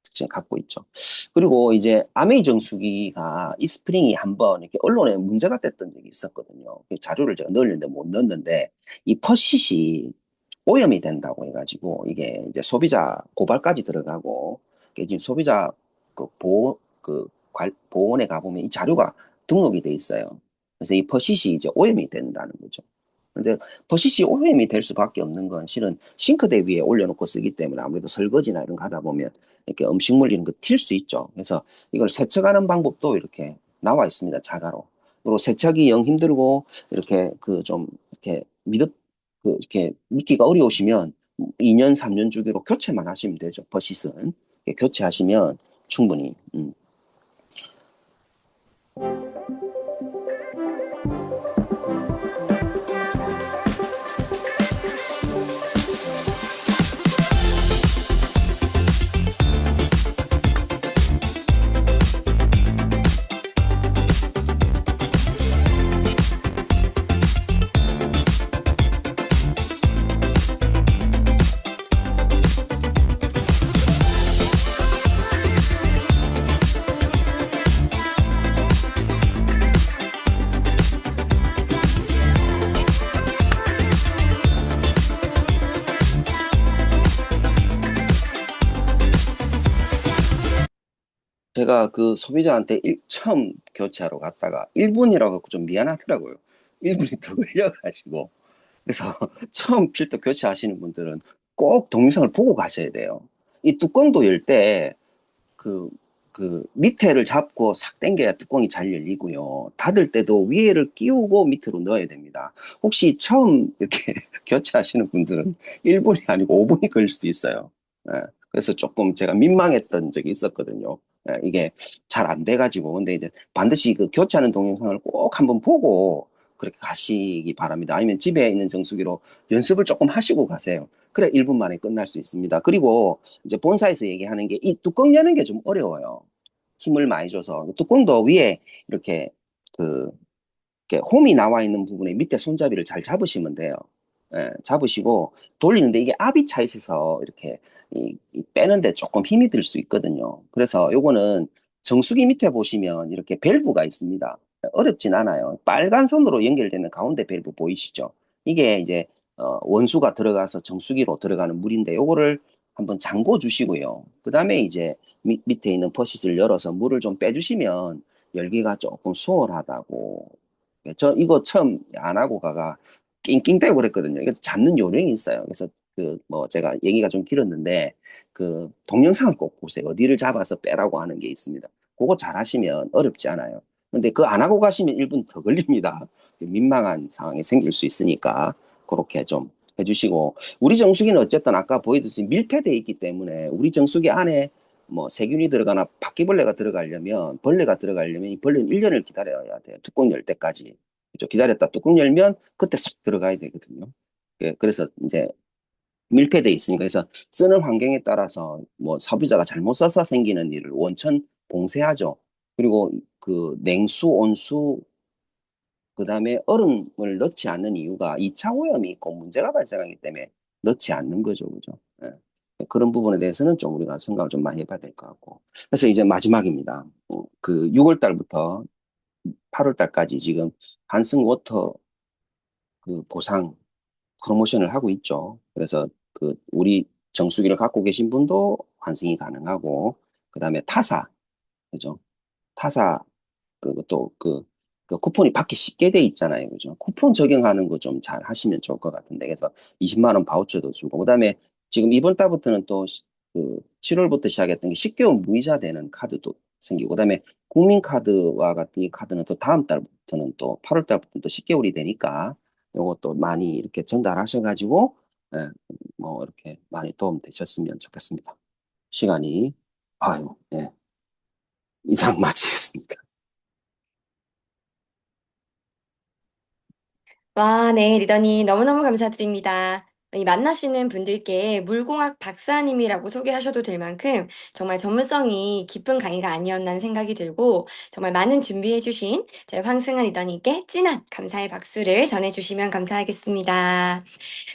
특징을 갖고 있죠. 그리고 이제 아메이 정수기가 이 스프링이 한번 이렇게 언론에 문제가 됐던 적이 있었거든요. 그 자료를 제가 넣었는데 못 넣었는데 이 퍼싯이 오염이 된다고 해가지고 이게 이제 소비자 고발까지 들어가고 이게 지금 소비자 그 보호원에 가보면 이 자료가 등록이 돼 있어요. 그래서 이 퍼싯이 이제 오염이 된다는 거죠. 근데 버섯이 오염이 될 수밖에 없는 건 실은 싱크대 위에 올려놓고 쓰기 때문에 아무래도 설거지나 이런 거 하다 보면 이렇게 음식물 이런 거 튈 수 있죠. 그래서 이걸 세척하는 방법도 이렇게 나와 있습니다. 자가로. 그리고 세척이 영 힘들고 이렇게 그 좀 이렇게 이렇게 믿기가 어려우시면 2년, 3년 주기로 교체만 하시면 되죠. 버섯은. 교체하시면 충분히 제가 그 소비자한테 처음 교체하러 갔다가 1분이라고 좀 미안하더라고요. 1분이 더 걸려가지고. 그래서 처음 필터 교체하시는 분들은 꼭 동영상을 보고 가셔야 돼요. 이 뚜껑도 열 때 그 밑에를 잡고 싹 당겨야 뚜껑이 잘 열리고요. 닫을 때도 위에를 끼우고 밑으로 넣어야 됩니다. 혹시 처음 이렇게 교체하시는 분들은 1분이 아니고 5분이 걸릴 수도 있어요. 예, 그래서 조금 제가 민망했던 적이 있었거든요. 예, 이게 잘 안 돼가지고. 근데 이제 반드시 그 교체하는 동영상을 꼭 한번 보고 그렇게 가시기 바랍니다. 아니면 집에 있는 정수기로 연습을 조금 하시고 가세요. 그래 1분 만에 끝날 수 있습니다. 그리고 이제 본사에서 얘기하는 게 이 뚜껑 여는 게 좀 어려워요. 힘을 많이 줘서 뚜껑도 위에 이렇게 그 이렇게 홈이 나와 있는 부분에 밑에 손잡이를 잘 잡으시면 돼요. 예, 잡으시고 돌리는데 이게 압이 차 있어서 이렇게 빼는데 조금 힘이 들 수 있거든요. 그래서 요거는 정수기 밑에 보시면 이렇게 밸브가 있습니다. 어렵진 않아요. 빨간 선으로 연결되는 가운데 밸브 보이시죠? 이게 이제 원수가 들어가서 정수기로 들어가는 물인데 요거를 한번 잠궈 주시고요. 그 다음에 이제 밑에 있는 퍼싯을 열어서 물을 좀 빼주시면 열기가 조금 수월하다고. 저 이거 처음 안 하고 가가 낑낑대고 그랬거든요. 이거 잡는 요령이 있어요. 그래서 그 뭐 제가 얘기가 좀 길었는데 그 동영상을 꼭 보세요. 어디를 잡아서 빼라고 하는 게 있습니다. 그거 잘 하시면 어렵지 않아요. 근데 그거 안 하고 가시면 1분 더 걸립니다. 민망한 상황이 생길 수 있으니까 그렇게 좀 해주시고, 우리 정수기는 어쨌든 아까 보여드렸듯이 밀폐되어 있기 때문에 우리 정수기 안에 뭐 세균이 들어가나 바퀴벌레가 들어가려면, 벌레가 들어가려면 이 벌레는 1년을 기다려야 돼요. 뚜껑 열 때까지. 그죠? 기다렸다 뚜껑 열면 그때 싹 들어가야 되거든요. 예, 그래서 이제 밀폐돼 있으니까, 그래서 쓰는 환경에 따라서 뭐 소비자가 잘못 써서 생기는 일을 원천 봉쇄하죠. 그리고 그 냉수, 온수, 그다음에 얼음을 넣지 않는 이유가 2차 오염이 있고 문제가 발생하기 때문에 넣지 않는 거죠. 그죠? 예. 그런 부분에 대해서는 좀 우리가 생각을 좀 많이 해봐야 될 것 같고. 그래서 이제 마지막입니다. 그 6월 달부터 8월 달까지 지금 한승 워터 그 보상 프로모션을 하고 있죠. 그래서 그 우리 정수기를 갖고 계신 분도 환승이 가능하고, 그다음에 타사, 그죠? 타사 그 쿠폰이 받기 쉽게 돼 있잖아요. 그죠? 쿠폰 적용하는 거 좀 잘 하시면 좋을 것 같은데. 그래서 20만 원 바우처도 주고, 그다음에 지금 이번 달부터는 또 그 7월부터 시작했던 게 10개월 무이자 되는 카드도 생기고, 그다음에 국민카드와 같은 이 카드는 또 다음 달부터는 또 8월 달부터 또 10개월이 되니까 요것도 많이 이렇게 전달하셔가지고, 예, 뭐 이렇게 많이 도움 되셨으면 좋겠습니다. 시간이, 아유, 예, 이상 마치겠습니다. 와, 네, 리더님 너무너무 감사드립니다. 이 만나시는 분들께 물공학 박사님이라고 소개하셔도 될 만큼 정말 전문성이 깊은 강의가 아니었나 생각이 들고, 정말 많은 준비해주신 저희 황승은 리더님께 진한 감사의 박수를 전해주시면 감사하겠습니다.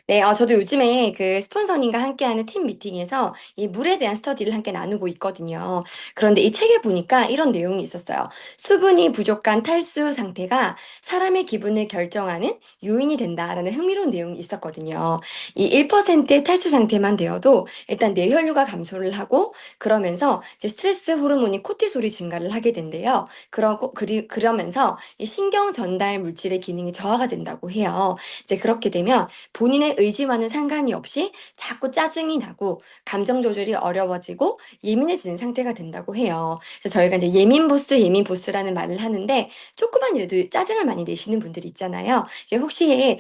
네, 저도 요즘에 그 스폰서님과 함께하는 팀 미팅에서 이 물에 대한 스터디를 함께 나누고 있거든요. 그런데 이 책에 보니까 이런 내용이 있었어요. 수분이 부족한 탈수 상태가 사람의 기분을 결정하는 요인이 된다라는 흥미로운 내용이 있었거든요. 이 1%의 탈수 상태만 되어도 일단 뇌혈류가 감소를 하고, 그러면서 이제 스트레스 호르몬이 코티솔이 증가를 하게 된대요. 그러면서 이 신경 전달 물질의 기능이 저하가 된다고 해요. 이제 그렇게 되면 본인의 의지와는 상관이 없이 자꾸 짜증이 나고 감정 조절이 어려워지고 예민해지는 상태가 된다고 해요. 그래서 저희가 이제 예민 보스라는 말을 하는데, 조금만 이라도 짜증을 많이 내시는 분들이 있잖아요. 이게 혹시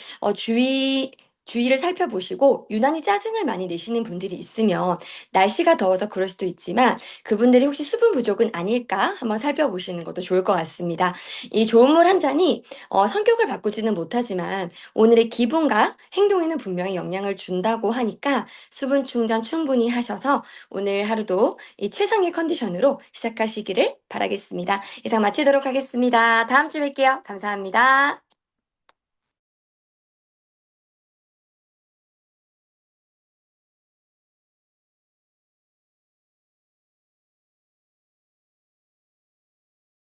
주위를 살펴보시고 유난히 짜증을 많이 내시는 분들이 있으면, 날씨가 더워서 그럴 수도 있지만 그분들이 혹시 수분 부족은 아닐까 한번 살펴보시는 것도 좋을 것 같습니다. 이 좋은 물 한 잔이 성격을 바꾸지는 못하지만 오늘의 기분과 행동에는 분명히 영향을 준다고 하니까 수분 충전 충분히 하셔서 오늘 하루도 이 최상의 컨디션으로 시작하시기를 바라겠습니다. 이상 마치도록 하겠습니다. 다음 주에 뵐게요. 감사합니다.